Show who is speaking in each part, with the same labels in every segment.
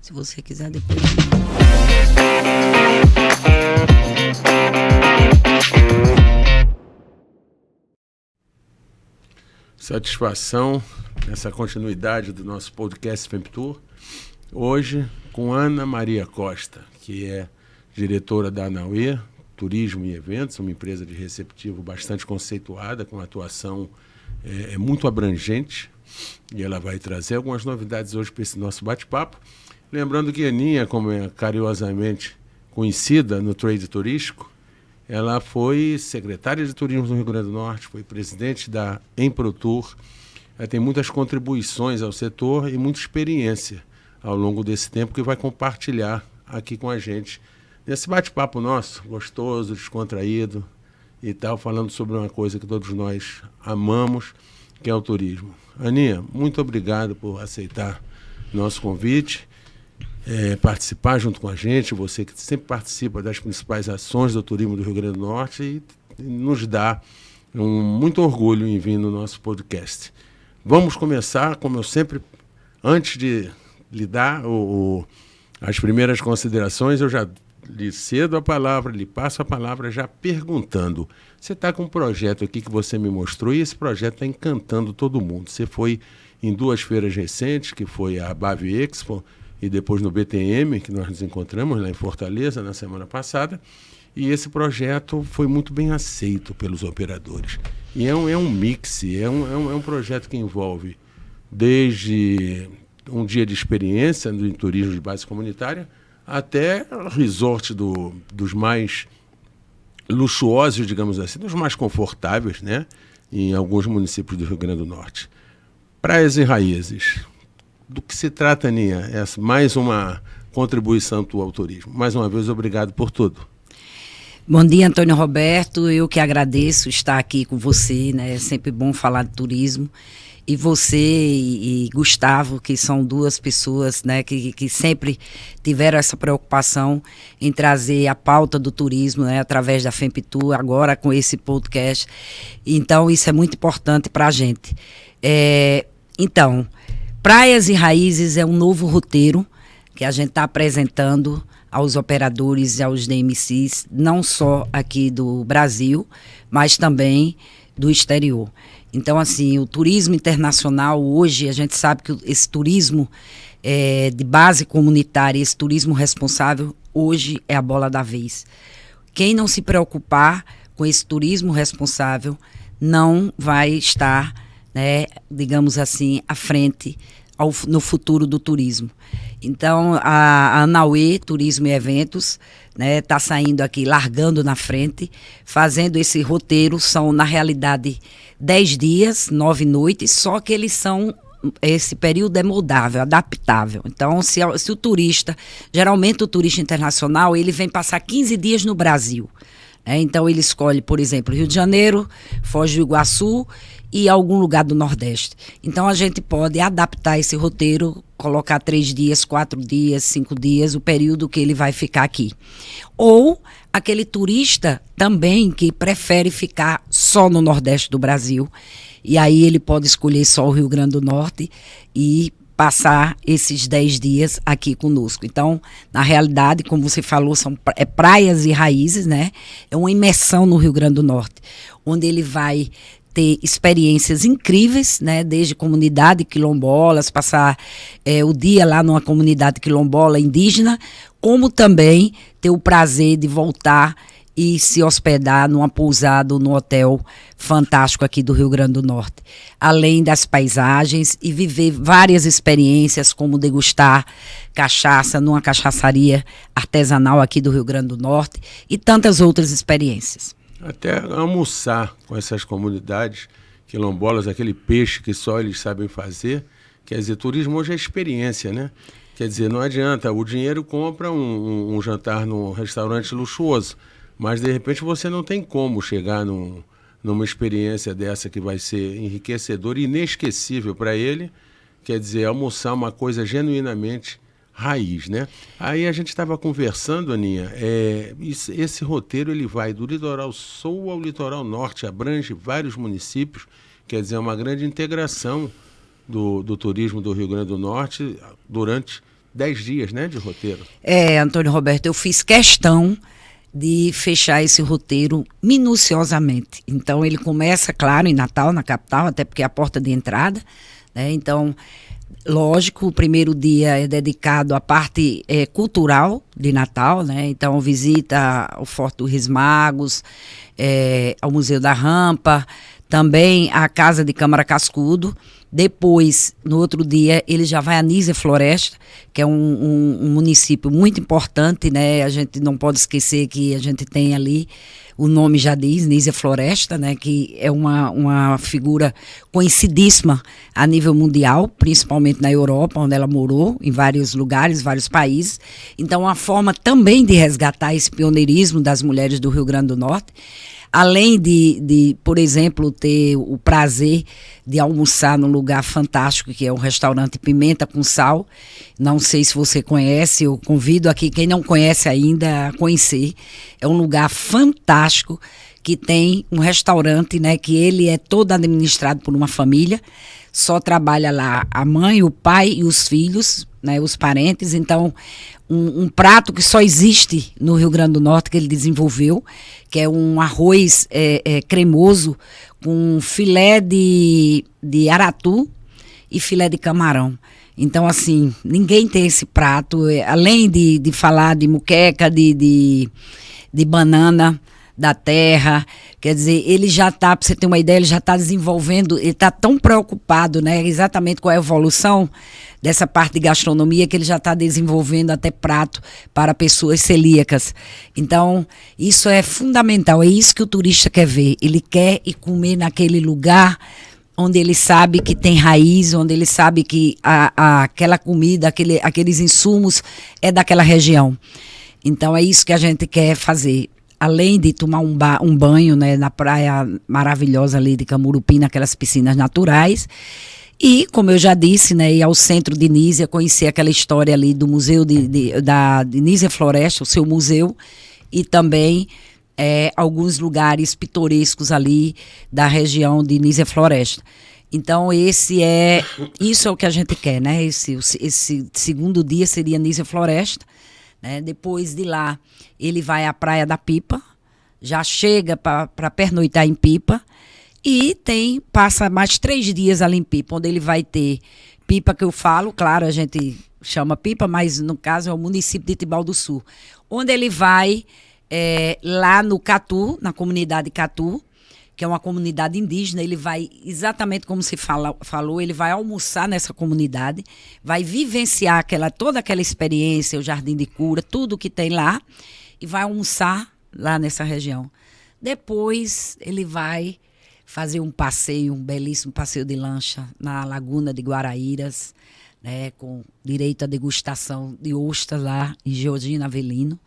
Speaker 1: Se você quiser depois.
Speaker 2: Satisfação nessa continuidade do nosso podcast FEMPTOUR. Hoje com Ana Maria Costa, que é diretora da Anauê, Turismo e Eventos, uma empresa de receptivo bastante conceituada, com atuação muito abrangente. E ela vai trazer algumas novidades hoje para esse nosso bate-papo. Lembrando que a Aninha, como é carinhosamente conhecida no trade turístico, ela foi secretária de Turismo do Rio Grande do Norte, foi presidente da Emprotur. Ela tem muitas contribuições ao setor e muita experiência ao longo desse tempo que vai compartilhar aqui com a gente nesse bate-papo nosso, gostoso, descontraído e tal, falando sobre uma coisa que todos nós amamos, que é o turismo. Aninha, muito obrigado por aceitar nosso convite, participar junto com a gente, você que sempre participa das principais ações do turismo do Rio Grande do Norte e nos dá muito orgulho em vir no nosso podcast. Vamos começar, como eu sempre, antes de lhe dar as primeiras considerações, eu já lhe cedo a palavra, lhe passo a palavra já perguntando. Você está com um projeto aqui que você me mostrou e esse projeto está encantando todo mundo. Você foi em 2 feiras recentes, que foi a Bavi Expo e depois no BTM, que nós nos encontramos lá em Fortaleza na semana passada, e esse projeto foi muito bem aceito pelos operadores. E é um mix, é um projeto que envolve desde um dia de experiência no turismo de base comunitária até resort dos mais luxuosos, digamos assim, dos mais confortáveis, né, em alguns municípios do Rio Grande do Norte. Praias e raízes. Do que se trata, Aninha? É mais uma contribuição tua ao turismo. Mais uma vez, obrigado por tudo.
Speaker 1: Bom dia, Antônio Roberto. Eu que agradeço estar aqui com você, né? É sempre bom falar de turismo. E você e Gustavo, que são 2 pessoas, né, que sempre tiveram essa preocupação em trazer a pauta do turismo, né, através da FEMPTOUR, agora com esse podcast. Então, isso é muito importante para a gente. Então, Praias e Raízes é um novo roteiro que a gente está apresentando aos operadores e aos DMCs, não só aqui do Brasil, mas também do exterior. Então, assim, o turismo internacional hoje, a gente sabe que esse turismo de base comunitária, esse turismo responsável, hoje é a bola da vez. Quem não se preocupar com esse turismo responsável não vai estar, né, digamos assim, à frente no futuro do turismo. Então, a Anauê, Turismo e Eventos, né, está saindo aqui, largando na frente, fazendo esse roteiro. São, na realidade, 10 dias, 9 noites, só que esse período é moldável, adaptável. Então, se o turista, geralmente o turista internacional, ele vem passar 15 dias no Brasil. Então, ele escolhe, por exemplo, Rio de Janeiro, Foz do Iguaçu e algum lugar do Nordeste. Então, a gente pode adaptar esse roteiro, colocar 3 dias, 4 dias, 5 dias, o período que ele vai ficar aqui. Ou aquele turista também que prefere ficar só no Nordeste do Brasil, e aí ele pode escolher só o Rio Grande do Norte e passar esses 10 dias aqui conosco. Então, na realidade, como você falou, são praias e raízes, né? É uma imersão no Rio Grande do Norte, onde ele vai ter experiências incríveis, né? Desde comunidade quilombolas, passar o dia lá numa comunidade quilombola indígena, como também ter o prazer de voltar e se hospedar numa pousada, no hotel fantástico aqui do Rio Grande do Norte. Além das paisagens e viver várias experiências, como degustar cachaça numa cachaçaria artesanal aqui do Rio Grande do Norte e tantas outras experiências.
Speaker 2: Até almoçar com essas comunidades quilombolas, aquele peixe que só eles sabem fazer. Quer dizer, turismo hoje é experiência, né? Quer dizer, não adianta, o dinheiro compra um jantar num restaurante luxuoso, mas de repente você não tem como chegar numa experiência dessa que vai ser enriquecedora e inesquecível para ele. Quer dizer, almoçar uma coisa genuinamente raiz, né? Aí a gente estava conversando, Aninha, esse roteiro ele vai do litoral sul ao litoral norte, abrange vários municípios, quer dizer, é uma grande integração do turismo do Rio Grande do Norte durante 10 dias, né, de roteiro.
Speaker 1: Antônio Roberto, eu fiz questão de fechar esse roteiro minuciosamente. Então, ele começa, claro, em Natal, na capital, até porque é a porta de entrada, né? Então, lógico, o primeiro dia é dedicado à parte cultural de Natal, né? Então, visita ao Forte dos Reis Magos, ao Museu da Rampa, também à Casa de Câmara Cascudo. Depois, no outro dia, ele já vai a Nísia Floresta, que é um município muito importante, né? A gente não pode esquecer que a gente tem ali, o nome já diz, Nísia Floresta, né? Que é uma figura conhecidíssima a nível mundial, principalmente na Europa, onde ela morou, em vários lugares, vários países. Então, uma forma também de resgatar esse pioneirismo das mulheres do Rio Grande do Norte. Além de, por exemplo, ter o prazer de almoçar num lugar fantástico, que é o restaurante Pimenta com Sal. Não sei se você conhece, eu convido aqui quem não conhece ainda a conhecer. É um lugar fantástico que tem um restaurante, né, que ele é todo administrado por uma família. Só trabalha lá a mãe, o pai e os filhos, né, os parentes. Então, um prato que só existe no Rio Grande do Norte, que ele desenvolveu, que é um arroz cremoso com filé de aratu e filé de camarão. Então, assim, ninguém tem esse prato, além de falar de muqueca, de banana da terra, quer dizer, ele já está, para você ter uma ideia, ele já está desenvolvendo, ele está tão preocupado, né, exatamente com a evolução dessa parte de gastronomia, que ele já está desenvolvendo até prato para pessoas celíacas. Então, isso é fundamental, é isso que o turista quer ver, ele quer ir comer naquele lugar onde ele sabe que tem raiz, onde ele sabe que aquela comida, aqueles insumos é daquela região. Então, é isso que a gente quer fazer. Além de tomar um banho, né, na praia maravilhosa ali de Camurupim, naquelas piscinas naturais. E, como eu já disse, né, ir ao centro de Nísia, conhecer aquela história ali do museu de Nísia Floresta, o seu museu, e também alguns lugares pitorescos ali da região de Nísia Floresta. Então, isso é o que a gente quer, né? Esse segundo dia seria Nísia Floresta. Né? Depois de lá, ele vai à Praia da Pipa, já chega para pernoitar em Pipa, e passa mais 3 dias ali em Pipa, onde ele vai ter Pipa, que eu falo, claro, a gente chama Pipa, mas no caso é o município de Tibau do Sul, onde ele vai lá no Catu, na comunidade Catu, que é uma comunidade indígena. Ele vai, exatamente como se falou, ele vai almoçar nessa comunidade, vai vivenciar toda aquela experiência, o Jardim de Cura, tudo que tem lá, e vai almoçar lá nessa região. Depois ele vai fazer um belíssimo passeio de lancha na Laguna de Guaraíras, né, com direito à degustação de ostras lá em Georgina Avelino.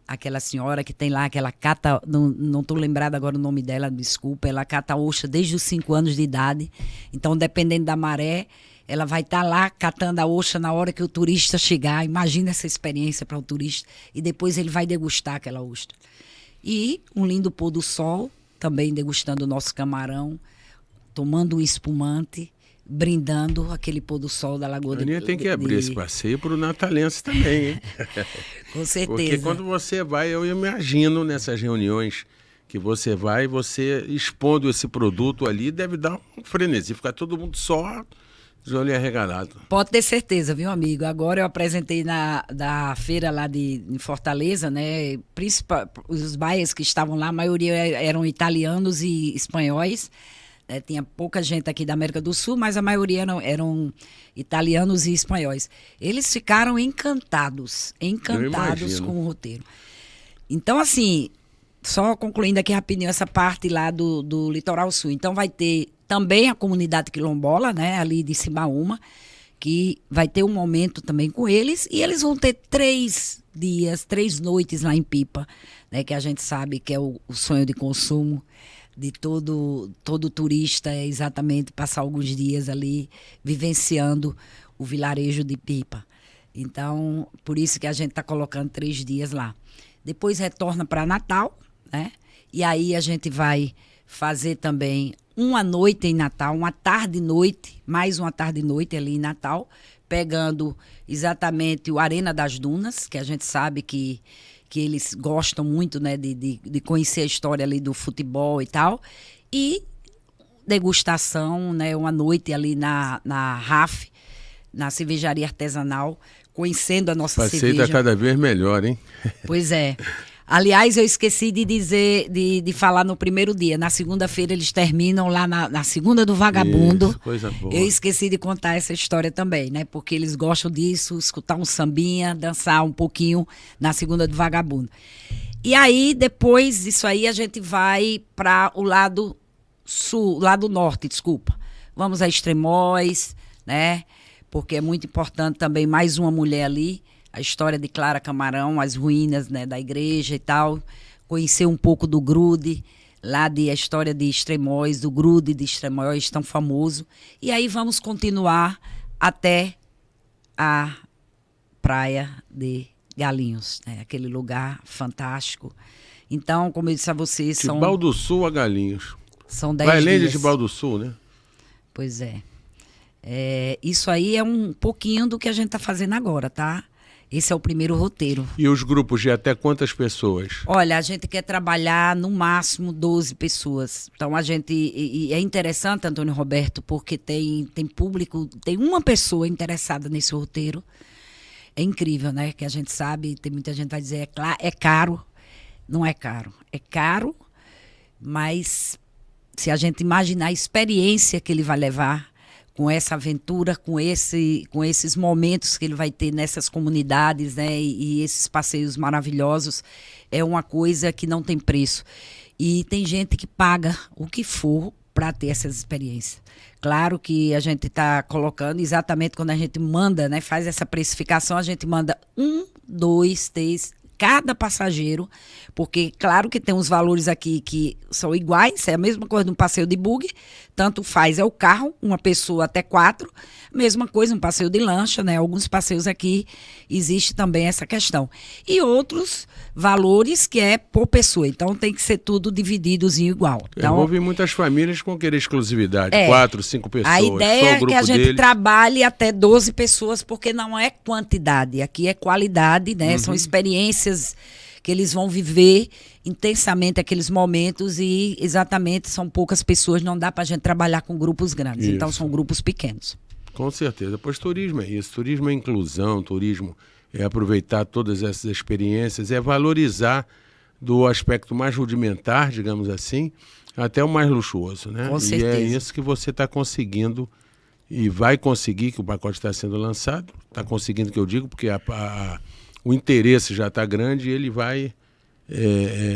Speaker 1: Aquela senhora que tem lá, aquela cata, não estou lembrada agora o nome dela, desculpa, ela cata ostra desde os 5 anos de idade. Então, dependendo da maré, ela vai estar lá catando a ostra na hora que o turista chegar. Imagina essa experiência para o turista. E depois ele vai degustar aquela ostra. E um lindo pôr do sol, também degustando o nosso camarão, tomando um espumante, brindando aquele pôr do sol da Lagoa de...
Speaker 2: Aninha tem que abrir esse passeio para o natalense também, hein?
Speaker 1: Com certeza.
Speaker 2: Porque quando você vai, eu imagino nessas reuniões que você vai, você expondo esse produto ali, deve dar um frenesi, ficar todo mundo só de olho arregalado.
Speaker 1: Pode ter certeza, viu, amigo? Agora eu apresentei da feira lá em Fortaleza, né? Os baias que estavam lá, a maioria eram italianos e espanhóis. Tinha pouca gente aqui da América do Sul, mas a maioria eram italianos e espanhóis. Eles ficaram encantados com o roteiro. Então, assim, só concluindo aqui rapidinho essa parte lá do Litoral Sul. Então, vai ter também a comunidade quilombola, né, ali de Cibaúma, que vai ter um momento também com eles, e eles vão ter 3 dias, 3 noites lá em Pipa, né, que a gente sabe que é o sonho de consumo de todo turista, é exatamente passar alguns dias ali vivenciando o vilarejo de Pipa. Então, por isso que a gente está colocando 3 dias lá. Depois retorna para Natal, né? E aí a gente vai fazer também uma noite em Natal, uma tarde e noite, mais uma tarde e noite ali em Natal, pegando exatamente o Arena das Dunas, que a gente sabe que eles gostam muito, né, de conhecer a história ali do futebol e tal, e degustação, né, uma noite ali na RAF, na cervejaria artesanal, conhecendo a nossa cerveja.
Speaker 2: Passeio está cada vez melhor, hein?
Speaker 1: Pois é. Aliás, eu esqueci de dizer, de falar no primeiro dia. Na segunda-feira eles terminam lá na Segunda do Vagabundo.
Speaker 2: Isso, coisa boa.
Speaker 1: Eu esqueci de contar essa história também, né? Porque eles gostam disso, escutar um sambinha, dançar um pouquinho na Segunda do Vagabundo. E aí, depois disso aí, a gente vai para o lado sul, lado norte, desculpa. Vamos a Extremóis, né? Porque é muito importante também mais uma mulher ali. A história de Clara Camarão, as ruínas, né, da igreja e tal. Conhecer um pouco do grude, lá a história de Extremóis, do grude de Extremóis, tão famoso. E aí vamos continuar até a praia de Galinhos, né, aquele lugar fantástico. Então, como eu disse a vocês, são...
Speaker 2: Tibau do Sul a Galinhos.
Speaker 1: São 10
Speaker 2: Vai além de
Speaker 1: dias.
Speaker 2: Tibau do Sul, né?
Speaker 1: Pois é. Isso aí é um pouquinho do que a gente está fazendo agora, tá? Esse é o primeiro roteiro.
Speaker 2: E os grupos de até quantas pessoas?
Speaker 1: Olha, a gente quer trabalhar no máximo 12 pessoas. Então a gente... E é interessante, Antônio Roberto, porque tem público, tem uma pessoa interessada nesse roteiro. É incrível, né? Que a gente sabe, tem muita gente que vai dizer, é caro. Não é caro. É caro, mas se a gente imaginar a experiência que ele vai levar com essa aventura, com esses momentos que ele vai ter nessas comunidades, né, e esses passeios maravilhosos, é uma coisa que não tem preço. E tem gente que paga o que for para ter essas experiências. Claro que a gente está colocando exatamente quando a gente manda, né, faz essa precificação, a gente manda 1, 2, 3... cada passageiro, porque claro que tem uns valores aqui que são iguais, é a mesma coisa de um passeio de buggy, tanto faz, é o carro, uma pessoa até 4, mesma coisa, um passeio de lancha, né? Alguns passeios aqui existe também essa questão. E outros valores que é por pessoa, então tem que ser tudo divididozinho igual. Então,
Speaker 2: eu ouvi muitas famílias com querer exclusividade, 4, 5 pessoas,
Speaker 1: a ideia
Speaker 2: só o
Speaker 1: é
Speaker 2: grupo
Speaker 1: que a gente
Speaker 2: deles.
Speaker 1: trabalhe até 12 pessoas, porque não é quantidade, aqui é qualidade, né? São experiências que eles vão viver intensamente aqueles momentos e exatamente são poucas pessoas, não dá para a gente trabalhar com grupos grandes,
Speaker 2: Isso.
Speaker 1: então são grupos pequenos.
Speaker 2: Com certeza, pois turismo é isso, turismo é inclusão, turismo é aproveitar todas essas experiências, é valorizar do aspecto mais rudimentar, digamos assim, até o mais luxuoso, né?
Speaker 1: Com certeza.
Speaker 2: E é isso que você está conseguindo e vai conseguir, que o pacote está sendo lançado, está conseguindo, que eu digo, porque o interesse já está grande e ele vai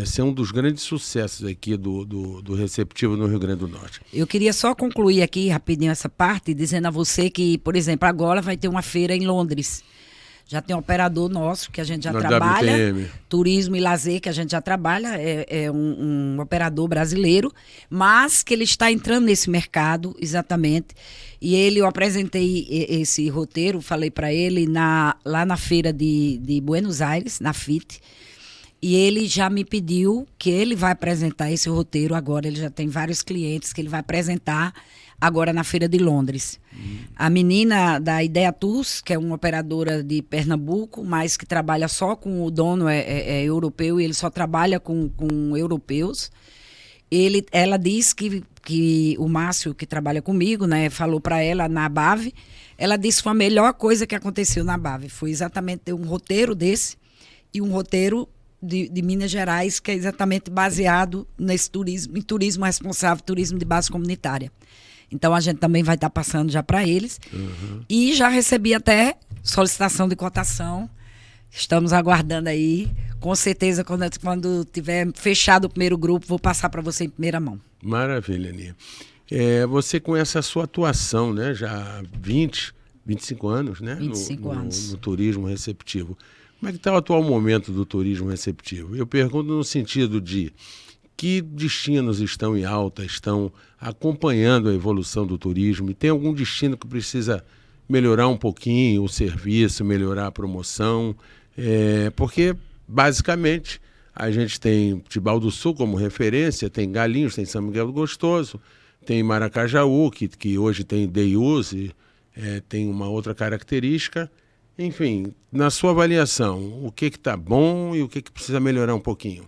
Speaker 2: ser um dos grandes sucessos aqui do receptivo no Rio Grande do Norte.
Speaker 1: Eu queria só concluir aqui rapidinho essa parte, dizendo a você que, por exemplo, agora vai ter uma feira em Londres. Já tem um operador nosso que a gente já trabalha,
Speaker 2: WTM.
Speaker 1: Turismo e Lazer, que a gente já trabalha, é um operador brasileiro, mas que ele está entrando nesse mercado, exatamente. E eu apresentei esse roteiro, falei para ele lá na feira de Buenos Aires, na FIT, e ele já me pediu que ele vai apresentar esse roteiro agora, ele já tem vários clientes que ele vai apresentar agora na Feira de Londres. A menina da Ideia Tours, que é uma operadora de Pernambuco, mas que trabalha só com o dono, é europeu, e ele só trabalha com europeus. Ela diz que o Márcio, que trabalha comigo, né, falou para ela na BAV, ela disse que foi a melhor coisa que aconteceu na BAV. Foi exatamente ter um roteiro desse e um roteiro de Minas Gerais, que é exatamente baseado nesse turismo, em turismo responsável, turismo de base comunitária. Então a gente também vai estar passando já para eles. E já recebi até solicitação de cotação. Estamos aguardando aí. Com certeza, quando tiver fechado o primeiro grupo, vou passar para você em primeira mão.
Speaker 2: Maravilha, Aninha. Você com essa sua atuação, né, já há 25 anos, né?
Speaker 1: 25 anos.
Speaker 2: No turismo receptivo. Como é que está o atual momento do turismo receptivo? Eu pergunto no sentido de que destinos estão em alta, estão acompanhando a evolução do turismo, e tem algum destino que precisa melhorar um pouquinho o serviço, melhorar a promoção, porque basicamente a gente tem Tibau do Sul como referência, tem Galinhos, tem São Miguel do Gostoso, tem Maracajaú, que hoje tem day use, tem uma outra característica. Enfim, na sua avaliação, o que está bom e o que precisa melhorar um pouquinho?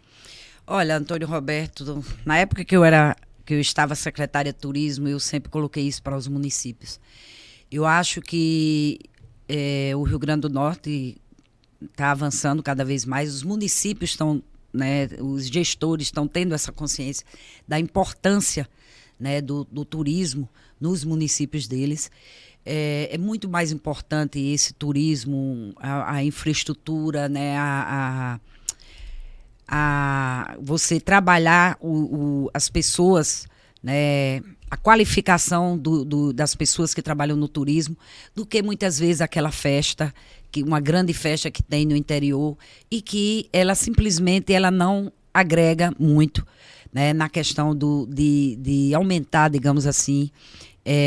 Speaker 1: Olha, Antônio Roberto, na época que eu estava secretária de turismo, eu sempre coloquei isso para os municípios. Eu acho que o Rio Grande do Norte está avançando cada vez mais, os municípios estão, né, os gestores estão tendo essa consciência da importância, né, do turismo nos municípios deles. É muito mais importante esse turismo, a infraestrutura, né, você trabalhar as pessoas, né, a qualificação das pessoas que trabalham no turismo, do que muitas vezes aquela festa, uma grande festa que tem no interior e que ela simplesmente não agrega muito, né, na questão de aumentar, digamos assim,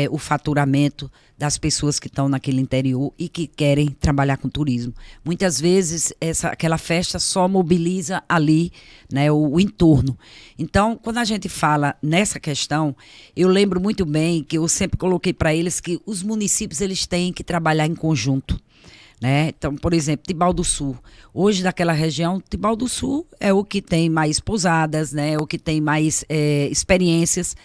Speaker 1: o faturamento das pessoas que estão naquele interior e que querem trabalhar com turismo. Muitas vezes aquela festa só mobiliza ali, né, o entorno. Então, quando a gente fala nessa questão, eu lembro muito bem que eu sempre coloquei para eles que os municípios eles têm que trabalhar em conjunto. Né? Então, por exemplo, Tibau do Sul. Hoje, daquela região, Tibau do Sul é o que tem mais pousadas, né? O que tem mais experiências.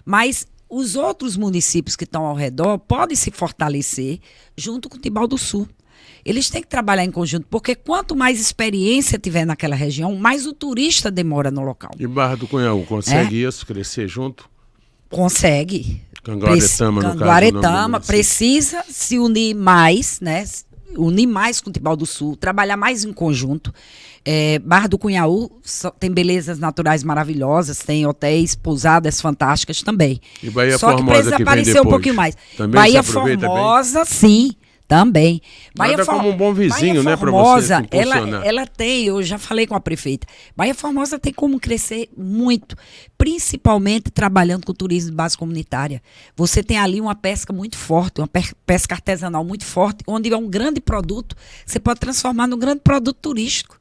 Speaker 1: Mas os outros municípios que estão ao redor podem se fortalecer junto com Tibau do Sul. Eles têm que trabalhar em conjunto, porque quanto mais experiência tiver naquela região, mais o turista demora no local.
Speaker 2: E Barra do Cunhaú, consegue isso, crescer junto?
Speaker 1: Consegue.
Speaker 2: Canguaretama, no caso.
Speaker 1: Canguaretama precisa se unir mais, né? Unir mais com o Tibau do Sul, trabalhar mais em conjunto. Barra do Cunhaú tem belezas naturais maravilhosas, tem hotéis, pousadas fantásticas também.
Speaker 2: E Bahia
Speaker 1: Só
Speaker 2: Formosa,
Speaker 1: que precisa aparecer um pouquinho mais.
Speaker 2: Também
Speaker 1: Bahia Formosa, bem? Sim, também.
Speaker 2: Nada como um bom vizinho,
Speaker 1: Bahia
Speaker 2: né, para
Speaker 1: você
Speaker 2: impulsionar.
Speaker 1: Ela tem, eu já falei com a prefeita, Bahia Formosa tem como crescer muito, principalmente trabalhando com turismo de base comunitária. Você tem ali uma pesca muito forte, uma pesca artesanal muito forte, onde é um grande produto, você pode transformar num grande produto turístico.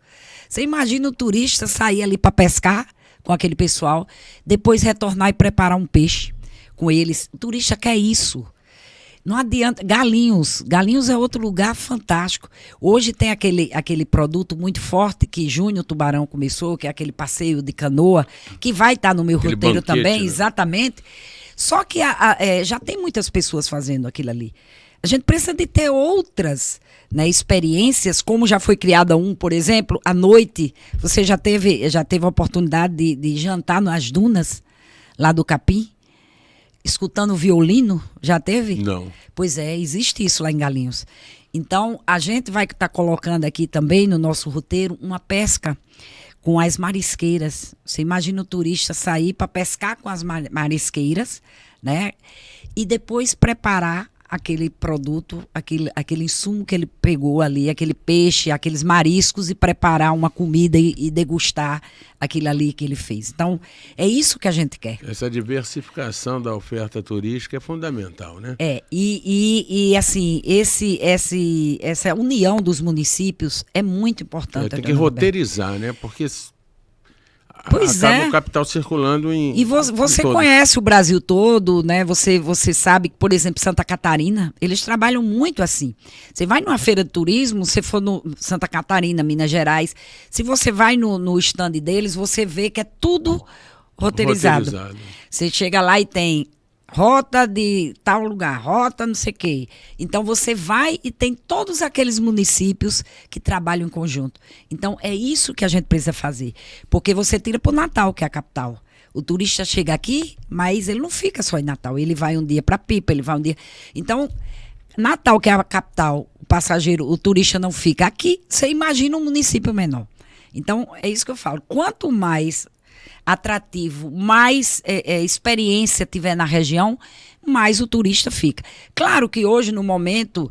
Speaker 1: Você imagina o turista sair ali para pescar com aquele pessoal, depois retornar e preparar um peixe com eles. O turista quer isso. Não adianta. Galinhos é outro lugar fantástico. Hoje tem aquele produto muito forte que Júnior Tubarão começou, que é aquele passeio de canoa, que vai estar no meu roteiro também, né? Exatamente. Só que já tem muitas pessoas fazendo aquilo ali. A gente precisa de ter outras, né, experiências, como já foi criada por exemplo, à noite, você já teve a oportunidade de jantar nas dunas, lá do Capim? Escutando violino, já teve?
Speaker 2: Não.
Speaker 1: Pois existe isso lá em Galinhos. Então, a gente vai estar colocando aqui também no nosso roteiro uma pesca com as marisqueiras. Você imagina o turista sair para pescar com as marisqueiras, né? E depois preparar aquele produto, aquele insumo que ele pegou ali, aquele peixe, aqueles mariscos, e preparar uma comida e degustar aquilo ali que ele fez. Então, é isso que a gente quer.
Speaker 2: Essa diversificação da oferta turística é fundamental, né?
Speaker 1: E assim, essa união dos municípios é muito importante.
Speaker 2: Tem que roteirizar, né? Porque
Speaker 1: pois
Speaker 2: acaba o capital circulando em...
Speaker 1: E você conhece o Brasil todo, né? Você sabe que, por exemplo, Santa Catarina, eles trabalham muito assim. Você vai numa feira de turismo, se for no Santa Catarina, Minas Gerais, se você vai no stand deles, você vê que é tudo roteirizado. Você chega lá e tem rota de tal lugar, rota não sei o quê. Então você vai e tem todos aqueles municípios que trabalham em conjunto. Então é isso que a gente precisa fazer. Porque você tira para o Natal, que é a capital. O turista chega aqui, mas ele não fica só em Natal. Ele vai um dia para Pipa, ele vai um dia... Então, Natal, que é a capital, o turista não fica aqui, você imagina um município menor. Então, é isso que eu falo. Quanto mais atrativo, mais experiência tiver na região, mais o turista fica. Claro que hoje, no momento,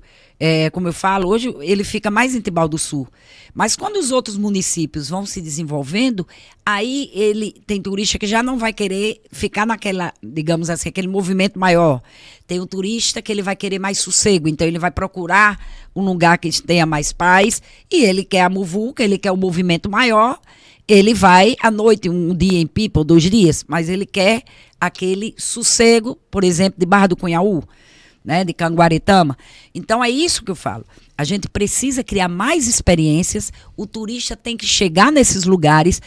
Speaker 1: como eu falo, hoje ele fica mais em Tibau do Sul. Mas quando os outros municípios vão se desenvolvendo, aí tem turista que já não vai querer ficar naquela, digamos assim, aquele movimento maior. Tem um turista que ele vai querer mais sossego, então ele vai procurar um lugar que tenha mais paz, e ele quer a muvuca, ele quer o movimento maior. Ele vai à noite, um dia em Pipa, ou 2 dias, mas ele quer aquele sossego, por exemplo, de Barra do Cunhaú, né, de Canguaretama. Então é isso que eu falo. A gente precisa criar mais experiências, o turista tem que chegar nesses lugares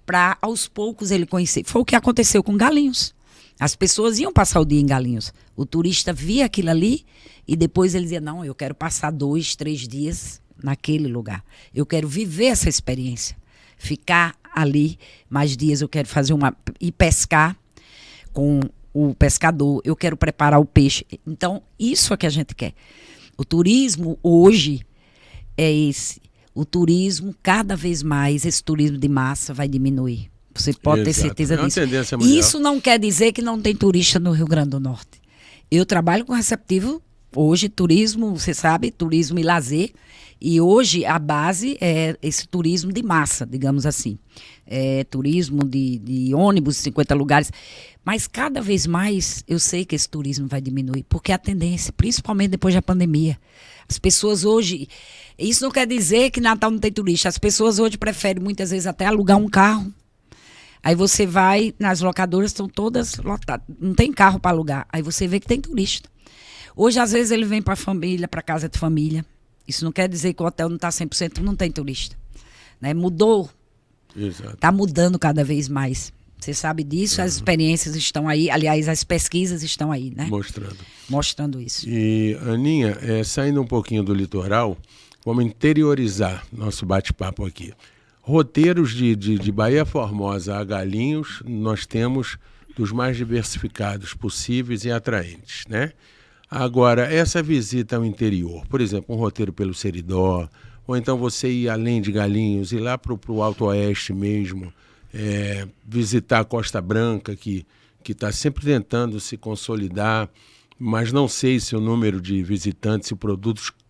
Speaker 1: para aos poucos ele conhecer. Foi o que aconteceu com Galinhos. As pessoas iam passar o dia em Galinhos. O turista via aquilo ali e depois ele dizia, não, eu quero passar 2, 3 dias naquele lugar. Eu quero viver essa experiência. Ficar ali mais dias, eu quero ir pescar com o pescador, eu quero preparar o peixe. Então, isso é que a gente quer. O turismo hoje é esse. O turismo, cada vez mais, esse turismo de massa vai diminuir. Você pode ter certeza disso. E isso não quer dizer que não tem turista no Rio Grande do Norte. Eu trabalho com receptivo, hoje turismo, você sabe, turismo e lazer. E hoje a base é esse turismo de massa, digamos assim. É turismo de ônibus, 50 lugares. Mas cada vez mais eu sei que esse turismo vai diminuir, porque é a tendência, principalmente depois da pandemia. As pessoas hoje... Isso não quer dizer que Natal não tem turista. As pessoas hoje preferem muitas vezes até alugar um carro. Aí você vai nas locadoras, estão todas lotadas. Não tem carro para alugar. Aí você vê que tem turista. Hoje, às vezes, ele vem para a família, para casa de família. Isso não quer dizer que o hotel não está 100%, não tem turista. Né? Mudou. Está mudando cada vez mais. Você sabe disso, as experiências estão aí. Aliás, as pesquisas estão aí, né? Mostrando isso.
Speaker 2: E, Aninha, saindo um pouquinho do litoral, vamos interiorizar nosso bate-papo aqui. Roteiros de Baía Formosa a Galinhos, nós temos dos mais diversificados possíveis e atraentes, né? Agora, essa visita ao interior, por exemplo, um roteiro pelo Seridó, ou então você ir além de Galinhos, ir lá para o Alto Oeste mesmo, visitar a Costa Branca, que está sempre tentando se consolidar, mas não sei se o número de visitantes e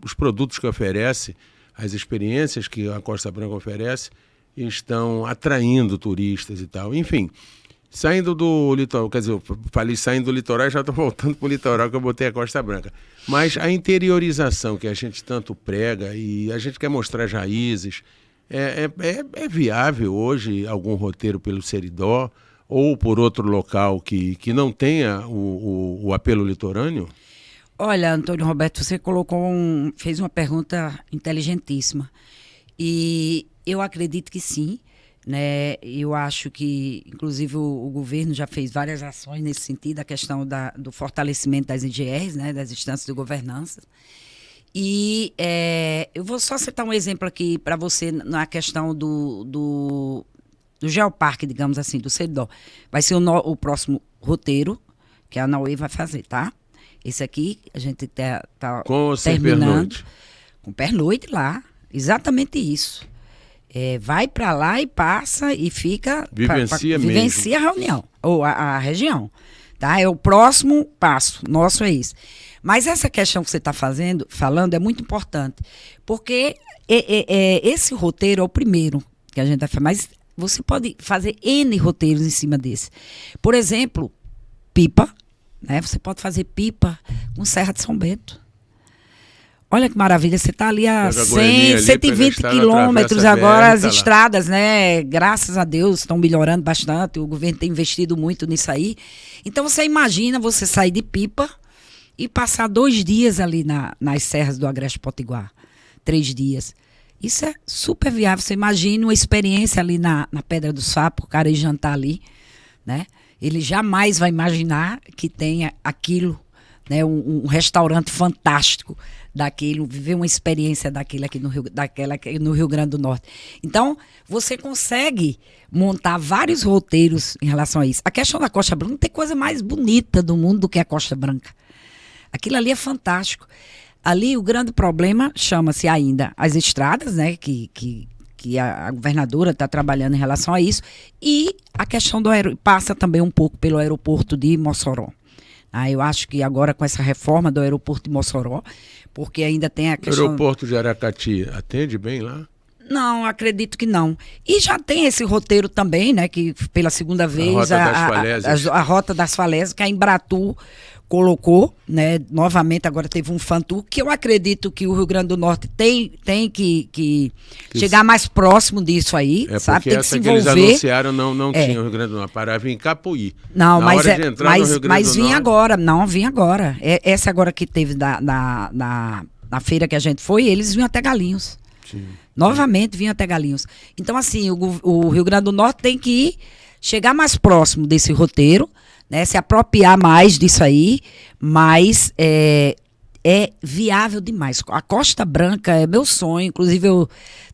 Speaker 2: os produtos que oferece, as experiências que a Costa Branca oferece, estão atraindo turistas e tal. Enfim, saindo do litoral, quer dizer, eu falei saindo do litoral, já estou voltando para o litoral que eu botei a Costa Branca. Mas a interiorização que a gente tanto prega e a gente quer mostrar as raízes, é viável hoje algum roteiro pelo Seridó ou por outro local que não tenha o apelo litorâneo?
Speaker 1: Olha, Antônio Roberto, você fez uma pergunta inteligentíssima. E eu acredito que sim, né? Eu acho que, inclusive, o governo já fez várias ações nesse sentido, a questão do fortalecimento das IGRs, né? Das instâncias de governança. E eu vou só citar um exemplo aqui para você na questão do Geoparque, digamos assim, do Seridó. Vai ser o próximo roteiro que a Naue vai fazer, tá? Esse aqui, a gente tá
Speaker 2: com
Speaker 1: terminando. Com pernoite lá. Exatamente isso. Vai para lá e passa e fica... Vivencia a reunião, ou a região. Tá? É o próximo passo nosso, é isso. Mas essa questão que você está falando é muito importante. Porque esse roteiro é o primeiro que a gente vai fazer. Mas você pode fazer N roteiros em cima desse. Por exemplo, Pipa. Né? Você pode fazer Pipa com Serra de São Bento. Olha que maravilha, você está ali a 100, 120 quilômetros agora, as estradas, né? Graças a Deus, estão melhorando bastante, o governo tem investido muito nisso aí. Então você imagina você sair de Pipa e passar 2 dias ali nas serras do Agreste Potiguar, 3 dias. Isso é super viável, você imagina uma experiência ali na Pedra do Sapo, o cara ir jantar ali, né? Ele jamais vai imaginar que tenha aquilo, né, um restaurante fantástico daquilo, viver uma experiência daquela aqui no Rio Grande do Norte. Então, você consegue montar vários roteiros em relação a isso. A questão da Costa Branca não tem coisa mais bonita do mundo do que a Costa Branca. Aquilo ali é fantástico. Ali o grande problema chama-se ainda as estradas, né, que a governadora está trabalhando em relação a isso, e a questão passa também um pouco pelo aeroporto de Mossoró. Eu acho que agora com essa reforma do aeroporto de Mossoró, porque ainda tem a questão...
Speaker 2: O aeroporto de Aracati atende bem lá?
Speaker 1: Não, acredito que não. E já tem esse roteiro também, né? Que pela segunda vez a Rota das Falésias, que a Embratur colocou, né? Novamente, agora teve um Fantur, que eu acredito que o Rio Grande do Norte tem que chegar mais próximo disso aí, sabe? Tem que se envolver.
Speaker 2: Que eles anunciaram não tinha o Rio Grande do Norte, parava em Capuí.
Speaker 1: Não, mas vinha agora, vinha agora. Essa agora que teve na feira que a gente foi, eles vinham até Galinhos. Sim. Novamente vinham até Galinhos. Então, assim, o Rio Grande do Norte tem que chegar mais próximo desse roteiro, né, se apropriar mais disso aí, mas é viável demais. A Costa Branca é meu sonho, inclusive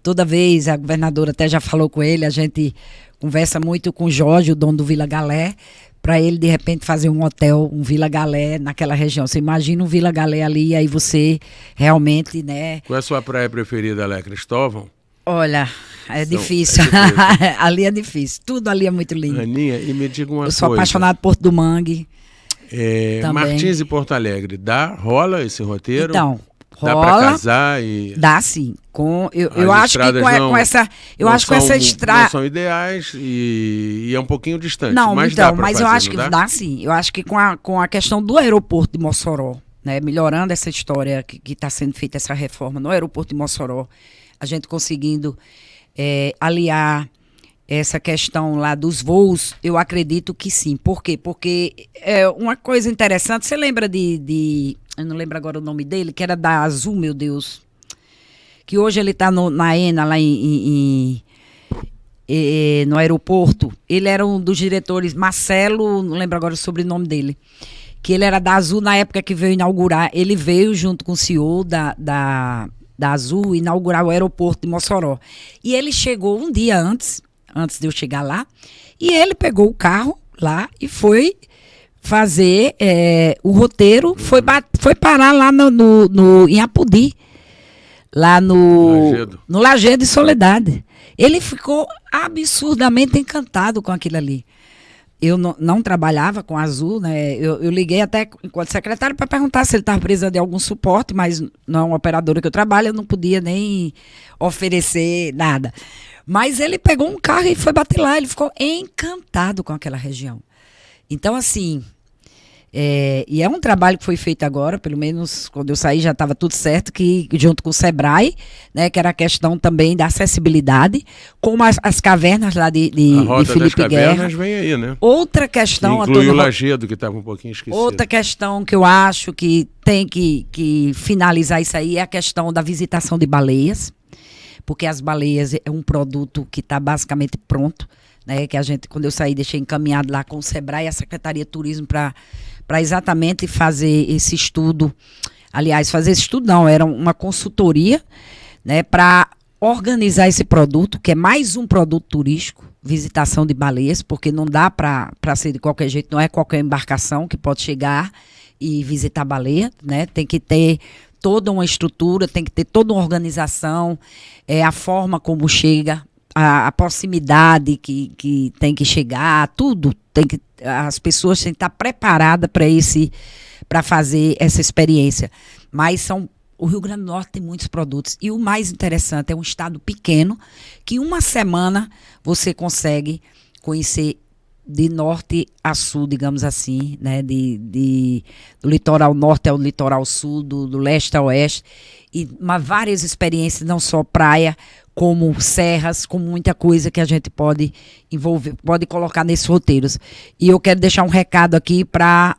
Speaker 1: toda vez, a governadora até já falou com ele, a gente conversa muito com o Jorge, o dono do Vila Galé, para ele, de repente, fazer um hotel, um Vila Galé naquela região. Você imagina um Vila Galé ali, e aí você realmente, né...
Speaker 2: Qual é a sua praia preferida, Léa Cristóvão?
Speaker 1: Olha, é difícil. Ali é difícil. Tudo ali é muito lindo.
Speaker 2: Aninha, e me diga uma coisa.
Speaker 1: Eu sou apaixonada por Porto do Mangue.
Speaker 2: Martins e Porto Alegre, rola esse roteiro?
Speaker 1: Então,
Speaker 2: rola. Dá para casar e...
Speaker 1: Dá sim. Eu acho que com essa... Eu acho que com essa estrada...
Speaker 2: Não são ideais e é um pouquinho distante.
Speaker 1: Não,
Speaker 2: mas
Speaker 1: então,
Speaker 2: dá pra fazer,
Speaker 1: eu acho que dá sim. Eu acho que com a questão do aeroporto de Mossoró, né, melhorando essa história que está sendo feita, essa reforma no aeroporto de Mossoró, a gente conseguindo aliar essa questão lá dos voos, eu acredito que sim. Por quê? Porque uma coisa interessante, você lembra eu não lembro agora o nome dele, que era da Azul, meu Deus, que hoje ele está na ENA, lá no aeroporto. Ele era um dos diretores, Marcelo, não lembro agora o sobrenome dele, que ele era da Azul na época que veio inaugurar. Ele veio junto com o CEO da Azul inaugurar o aeroporto de Mossoró. E ele chegou um dia antes de eu chegar lá, e ele pegou o carro lá e foi fazer o roteiro, foi parar lá em Apodi, lá no Lajedo de Soledade. Ele ficou absurdamente encantado com aquilo ali. Eu não trabalhava com a Azul, né? Eu liguei até enquanto secretário para perguntar se ele estava precisando de algum suporte, mas não é uma operadora que eu trabalho, eu não podia nem oferecer nada. Mas ele pegou um carro e foi bater lá, ele ficou encantado com aquela região. Então, assim, e é um trabalho que foi feito agora, pelo menos quando eu saí já estava tudo certo, que junto com o Sebrae, né, que era a questão também da acessibilidade, como as cavernas lá de Felipe Guerra.
Speaker 2: Cavernas vem aí, né?
Speaker 1: Outra questão...
Speaker 2: Que inclui o Lajedo, que estava um pouquinho esquecido.
Speaker 1: Outra questão que eu acho que tem que finalizar isso aí é a questão da visitação de baleias, porque as baleias é um produto que está basicamente pronto, né, que a gente, quando eu saí, deixei encaminhado lá com o Sebrae e a Secretaria de Turismo para exatamente fazer esse estudo. Aliás, fazer esse estudo não, era uma consultoria, né, para organizar esse produto, que é mais um produto turístico, visitação de baleias, porque não dá para ser de qualquer jeito, não é qualquer embarcação que pode chegar e visitar a baleia, né? Tem que ter toda uma estrutura, tem que ter toda uma organização, a forma como chega, a proximidade que tem que chegar, tudo as pessoas têm que estar preparadas para fazer essa experiência. Mas o Rio Grande do Norte tem muitos produtos. E o mais interessante, é um estado pequeno, que uma semana você consegue conhecer de norte a sul, digamos assim, né? Do litoral norte ao litoral sul, do leste ao oeste. E várias experiências, não só praia, como serras, como muita coisa que a gente pode envolver, pode colocar nesses roteiros. E eu quero deixar um recado aqui para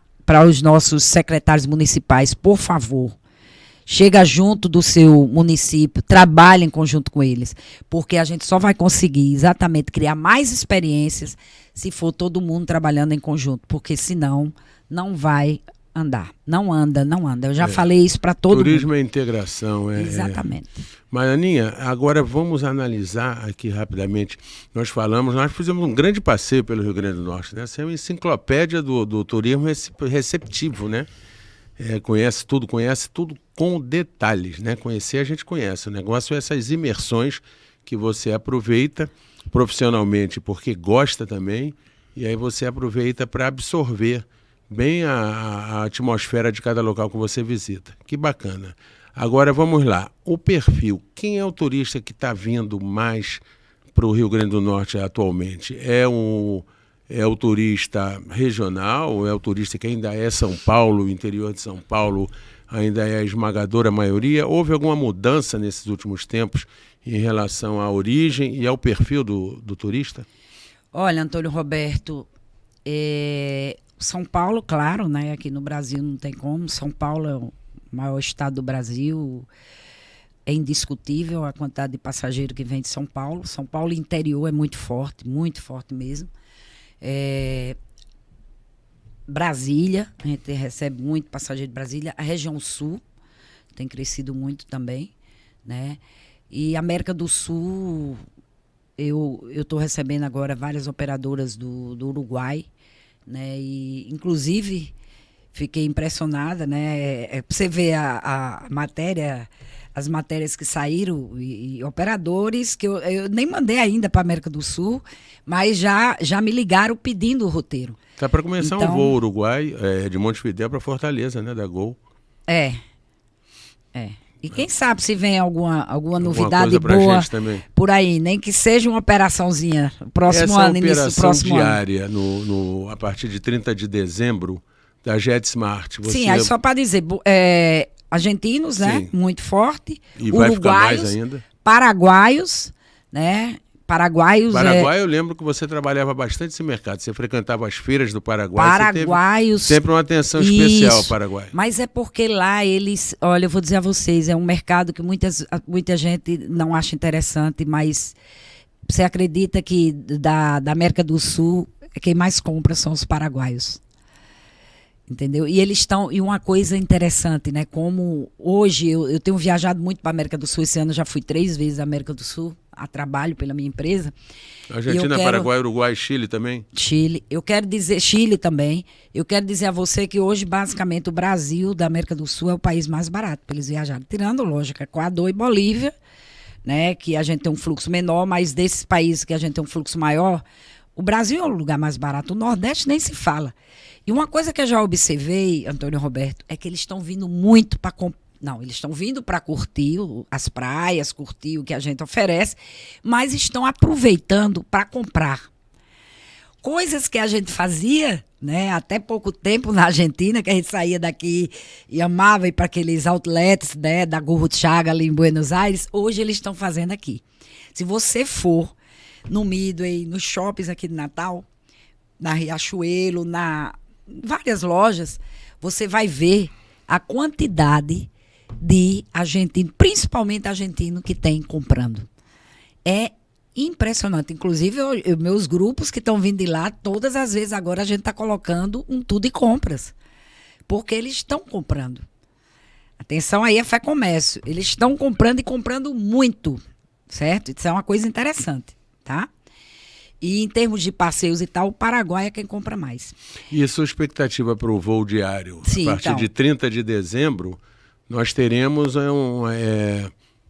Speaker 1: os nossos secretários municipais, por favor. Chega junto do seu município, trabalhe em conjunto com eles, porque a gente só vai conseguir exatamente criar mais experiências se for todo mundo trabalhando em conjunto, porque senão não vai andar. Não anda. Eu já falei isso para todo mundo.
Speaker 2: Turismo é integração.
Speaker 1: Exatamente.
Speaker 2: Mas, Aninha, agora vamos analisar aqui rapidamente. Nós fizemos um grande passeio pelo Rio Grande do Norte, né? Essa é uma enciclopédia do turismo receptivo, né? Conhece tudo com detalhes, né? Conhecer a gente conhece. O negócio é essas imersões que você aproveita profissionalmente porque gosta também, e aí você aproveita para absorver bem a atmosfera de cada local que você visita. Que bacana. Agora vamos lá, o perfil, quem é o turista que está vindo mais para o Rio Grande do Norte atualmente? É o turista regional, é o turista que ainda é São Paulo, o interior de São Paulo ainda é a esmagadora maioria? Houve alguma mudança nesses últimos tempos em relação à origem e ao perfil do turista?
Speaker 1: Olha, Antônio Roberto, São Paulo, claro, né? Aqui no Brasil não tem como. São Paulo é o maior estado do Brasil. É indiscutível a quantidade de passageiro que vem de São Paulo. São Paulo interior é muito forte mesmo. Brasília, a gente recebe muito passageiro de Brasília. A região sul tem crescido muito também, né? E América do Sul, eu estou recebendo agora várias operadoras do Uruguai, né? E, inclusive, fiquei impressionada, né? Pra você ver a matéria, as matérias que saíram, e operadores que eu nem mandei ainda para a América do Sul, mas já me ligaram pedindo o roteiro.
Speaker 2: Está para começar um voo Uruguai de Montevidéu para Fortaleza, né? Da Gol.
Speaker 1: E quem sabe se vem alguma novidade boa por aí, nem que seja uma operaçãozinha próximo ano, início do próximo ano.
Speaker 2: Essa operação diária, a partir de 30 de dezembro, da JetSmart.
Speaker 1: Sim, aí só para dizer, argentinos, né?
Speaker 2: Sim.
Speaker 1: Muito forte.
Speaker 2: E vai ficar mais ainda.
Speaker 1: Paraguaios, né? Paraguai,
Speaker 2: eu lembro que você trabalhava bastante nesse mercado. Você frequentava as feiras do Paraguai.
Speaker 1: Paraguaios.
Speaker 2: Você teve sempre uma atenção especial ao Paraguai.
Speaker 1: Mas é porque lá eles... Olha, eu vou dizer a vocês, é um mercado que muita gente não acha interessante, mas você acredita que da América do Sul, quem mais compra são os paraguaios. Entendeu? E eles estão... E uma coisa interessante, né? Como hoje eu tenho viajado muito para a América do Sul. Esse ano eu já fui 3 vezes à América do Sul a trabalho pela minha empresa.
Speaker 2: Argentina, Paraguai, Uruguai, Chile também?
Speaker 1: Chile. Chile também. Eu quero dizer a você que hoje, basicamente, o Brasil da América do Sul é o país mais barato para eles viajarem. Tirando, lógico, Equador e Bolívia, né? Que a gente tem um fluxo menor, mas desses países que a gente tem um fluxo maior, o Brasil é o lugar mais barato. O Nordeste nem se fala. E uma coisa que eu já observei, Antônio Roberto, é que eles estão vindo muito para eles estão vindo para curtir as praias, curtir o que a gente oferece, mas estão aproveitando para comprar. Coisas que a gente fazia, né, até pouco tempo na Argentina, que a gente saía daqui e amava ir para aqueles outlets, né, da Gurruchaga ali em Buenos Aires, hoje eles estão fazendo aqui. Se você for no Midway, nos shoppings aqui de Natal, na Riachuelo, várias lojas, você vai ver a quantidade de argentino, principalmente argentino, que tem comprando. É impressionante. Inclusive, meus grupos que estão vindo de lá, todas as vezes agora a gente está colocando um tudo e compras. Porque eles estão comprando. Atenção aí, é fé comércio. Eles estão comprando e comprando muito, certo? Isso é uma coisa interessante, tá? E em termos de passeios e tal, o Paraguai é quem compra mais.
Speaker 2: E a sua expectativa para o voo diário?
Speaker 1: Sim,
Speaker 2: a partir de 30 de dezembro, nós teremos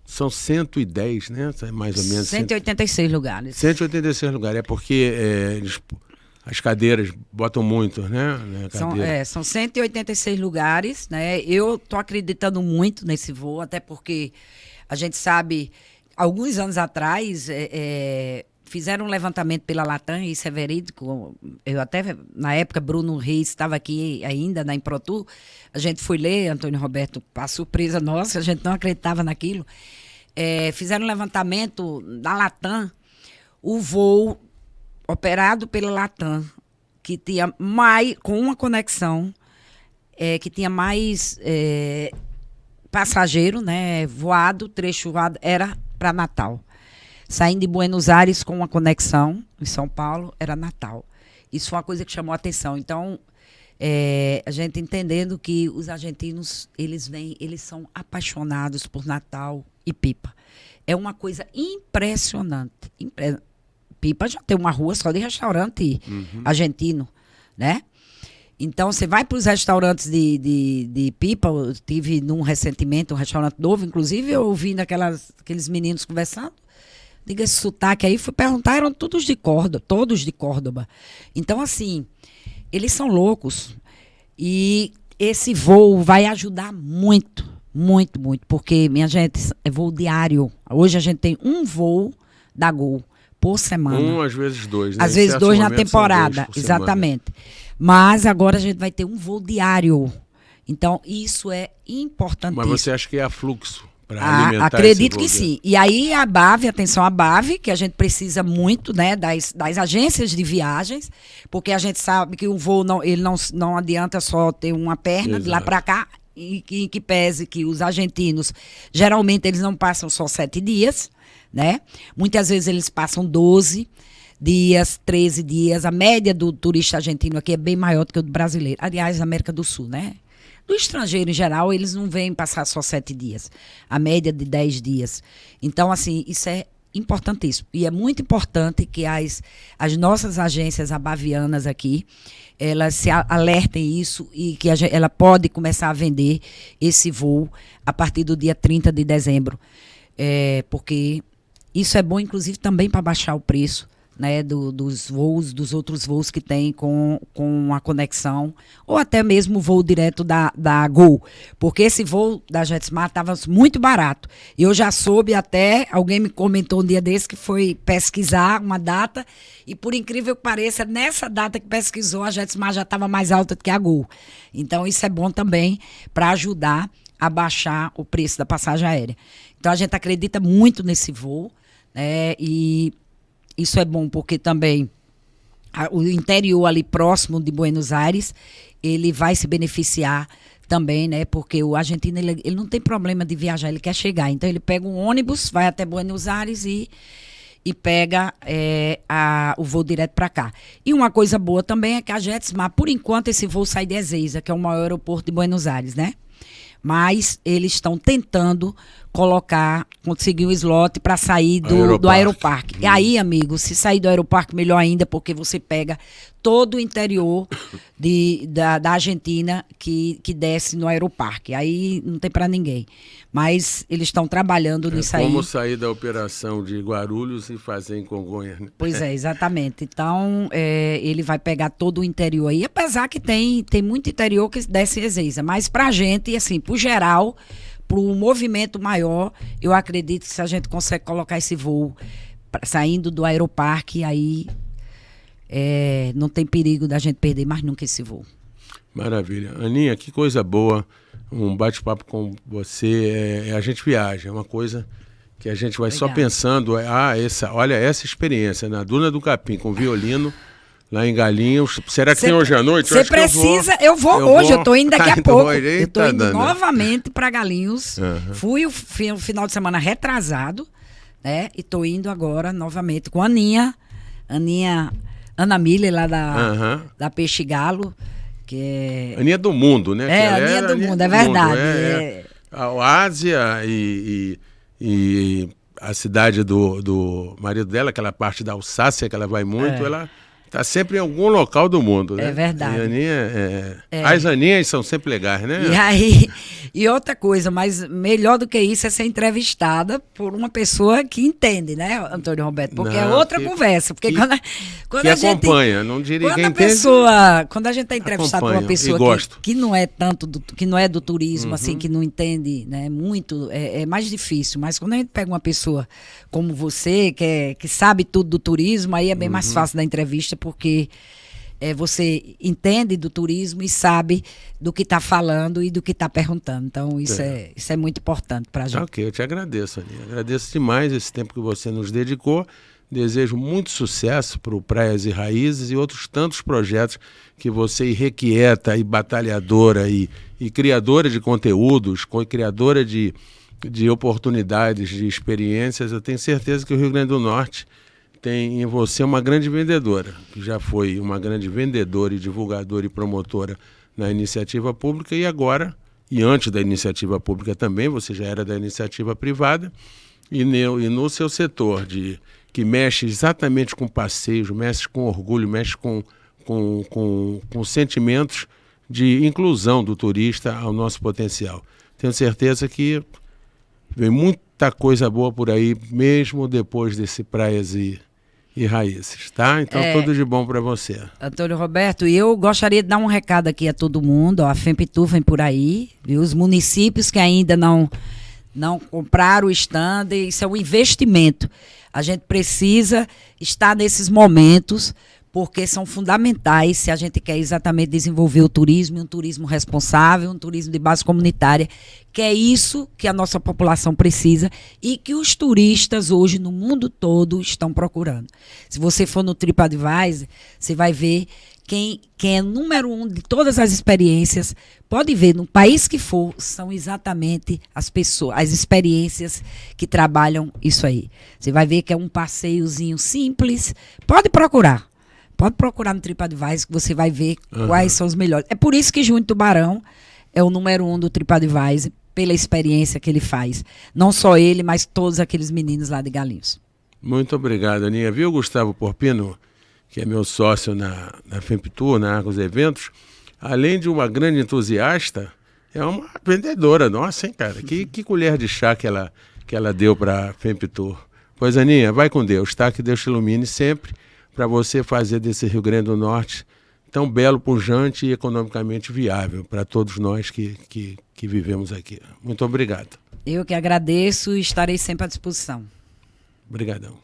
Speaker 2: são 110, né? Mais ou menos.
Speaker 1: 186 lugares.
Speaker 2: 186 lugares. É porque as cadeiras botam muito, né?
Speaker 1: São 186 lugares, né? Eu estou acreditando muito nesse voo, até porque a gente sabe, alguns anos atrás... fizeram um levantamento pela Latam, e isso é verídico. Eu até, na época, Bruno Reis estava aqui ainda na Improtur. A gente foi ler, Antônio Roberto, para surpresa nossa, a gente não acreditava naquilo. Fizeram um levantamento da Latam, o voo operado pela Latam, que tinha mais, com uma conexão, que tinha mais passageiro, né, trecho voado, era para Natal. Saindo de Buenos Aires com uma conexão em São Paulo, era Natal. Isso foi uma coisa que chamou a atenção. Então, a gente entendendo que os argentinos, eles são apaixonados por Natal e Pipa. É uma coisa impressionante. Pipa já tem uma rua só de restaurante argentino, né? Então, você vai para os restaurantes de Pipa, eu tive recentemente um restaurante novo, inclusive eu ouvi aqueles meninos conversando. Diga esse sotaque aí, fui perguntar, eram todos de Córdoba. Então, assim, eles são loucos. E esse voo vai ajudar muito, Muito, muito. Porque, minha gente, é voo diário. Hoje a gente tem um voo da Gol por semana.
Speaker 2: Às vezes 2, né?
Speaker 1: Às vezes 2 na
Speaker 2: momentos
Speaker 1: temporada,
Speaker 2: 2 por
Speaker 1: exatamente. Mas agora a gente vai ter um voo diário. Então, isso é importantíssimo.
Speaker 2: Mas você acha que é fluxo para alimentar
Speaker 1: acredito
Speaker 2: esse
Speaker 1: que sim. E aí a BAV, atenção à BAV, que a gente precisa muito, né, das agências de viagens, porque a gente sabe que o voo não adianta só ter uma perna de lá para cá, e que pese que os argentinos, geralmente eles não passam só 7 dias, né? Muitas vezes eles passam 12 dias, 13 dias. A média do turista argentino aqui é bem maior do que o do brasileiro. Aliás, na América do Sul, né? Do estrangeiro, em geral, eles não vêm passar só 7 dias. A média de 10 dias. Então, assim, isso é importantíssimo. E é muito importante que as nossas agências abavianas aqui, elas se alertem isso e que ela pode começar a vender esse voo a partir do dia 30 de dezembro. Porque isso é bom, inclusive, também para baixar o preço, né, dos outros voos que tem com a conexão, ou até mesmo o voo direto da Gol, porque esse voo da JetSmart estava muito barato. E eu já soube até, alguém me comentou um dia desse que foi pesquisar uma data, e por incrível que pareça, nessa data que pesquisou, a JetSmart já estava mais alta do que a Gol. Então isso é bom também para ajudar a baixar o preço da passagem aérea. Então a gente acredita muito nesse voo, né, e isso é bom porque também o interior ali próximo de Buenos Aires, ele vai se beneficiar também, né? Porque o argentino, ele não tem problema de viajar, ele quer chegar. Então, ele pega um ônibus, vai até Buenos Aires e pega o voo direto para cá. E uma coisa boa também é que a JetSmart, por enquanto, esse voo sai de Ezeiza, que é o maior aeroporto de Buenos Aires, né? Mas eles estão tentando conseguir um slot para sair do Aeroparque. E aí, amigo, se sair do Aeroparque, melhor ainda, porque você pega todo o interior da Argentina que desce no Aeroparque. Aí não tem para ninguém. Mas eles estão trabalhando nisso aí.
Speaker 2: Como sair da operação de Guarulhos e fazer em Congonhas. Né?
Speaker 1: Pois é, exatamente. Então, ele vai pegar todo o interior aí, apesar que tem muito interior que desce em Ezeiza. Mas para a gente, assim, por geral, para um movimento maior, eu acredito que se a gente consegue colocar esse voo saindo do Aeroparque, aí não tem perigo da gente perder mais nunca esse voo.
Speaker 2: Maravilha. Aninha, que coisa boa. Um bate-papo com você. A gente viaja, é uma coisa que a gente vai Obrigada. Só pensando. Olha essa experiência na Duna do Capim com violino. Lá em Galinhos. Será que tem hoje à noite?
Speaker 1: Você precisa. Eu vou hoje, eu estou indo daqui a pouco. Eu estou indo novamente para Galinhos. Uhum. Fui o final de semana retrasado, né? E estou indo agora novamente com a Aninha. Ana Miller, lá da Peixe Galo. Que
Speaker 2: Aninha do mundo, né?
Speaker 1: Aninha do mundo, é verdade.
Speaker 2: A Ásia e a cidade do marido dela, aquela parte da Alsácia que ela vai muito, ela está sempre em algum local do mundo, né?
Speaker 1: É verdade.
Speaker 2: E a Aninha, as Aninhas são sempre legais, né?
Speaker 1: E outra coisa, mas melhor do que isso é ser entrevistada por uma pessoa que entende, né, Antônio Roberto? Porque é outra conversa. Porque quando a gente
Speaker 2: acompanha, não diria quem
Speaker 1: quando a gente está entrevistado por uma pessoa que não é que não é do turismo, assim, que não entende, né, muito, é mais difícil. Mas quando a gente pega uma pessoa como você, que sabe tudo do turismo, aí é bem mais fácil da entrevista, porque você entende do turismo e sabe do que está falando e do que está perguntando. Então, isso é muito importante para a gente.
Speaker 2: Ok, eu te agradeço, Aninha. Agradeço demais esse tempo que você nos dedicou. Desejo muito sucesso para o Praias e Raízes e outros tantos projetos que você, irrequieta e batalhadora e criadora de conteúdos, criadora de oportunidades, de experiências. Eu tenho certeza que o Rio Grande do Norte tem em você uma grande vendedora, que já foi uma grande vendedora e divulgadora e promotora na iniciativa pública e agora, e antes da iniciativa pública também, você já era da iniciativa privada, e no seu setor, que mexe exatamente com passeios, mexe com orgulho, mexe com sentimentos de inclusão do turista ao nosso potencial. Tenho certeza que vem muita coisa boa por aí, mesmo depois desse Praias e e raízes, tá? Então, tudo de bom para você.
Speaker 1: Antônio Roberto, e eu gostaria de dar um recado aqui a todo mundo, ó, a FEMPTUR vem por aí, viu? Os municípios que ainda não compraram o stand, isso é um investimento. A gente precisa estar nesses momentos, porque são fundamentais se a gente quer exatamente desenvolver o turismo, um turismo responsável, um turismo de base comunitária, que é isso que a nossa população precisa e que os turistas hoje no mundo todo estão procurando. Se você for no TripAdvisor, você vai ver quem é número 1 de todas as experiências, pode ver, no país que for, são exatamente as pessoas, as experiências que trabalham isso aí. Você vai ver que é um passeiozinho simples, pode procurar no TripAdvisor que você vai ver quais são os melhores. É por isso que Júnior Tubarão é o número 1 do TripAdvisor, pela experiência que ele faz. Não só ele, mas todos aqueles meninos lá de Galinhos.
Speaker 2: Muito obrigado, Aninha. Viu, Gustavo Porpino, que é meu sócio na FEMPTUR, na Argos Eventos, além de uma grande entusiasta, é uma vendedora. Nossa, hein, cara? Que colher de chá que ela deu para a FEMPTUR. Pois, Aninha, vai com Deus, tá? Que Deus te ilumine sempre para você fazer desse Rio Grande do Norte tão belo, pujante e economicamente viável para todos nós que vivemos aqui. Muito obrigado.
Speaker 1: Eu que agradeço e estarei sempre à disposição.
Speaker 2: Obrigadão.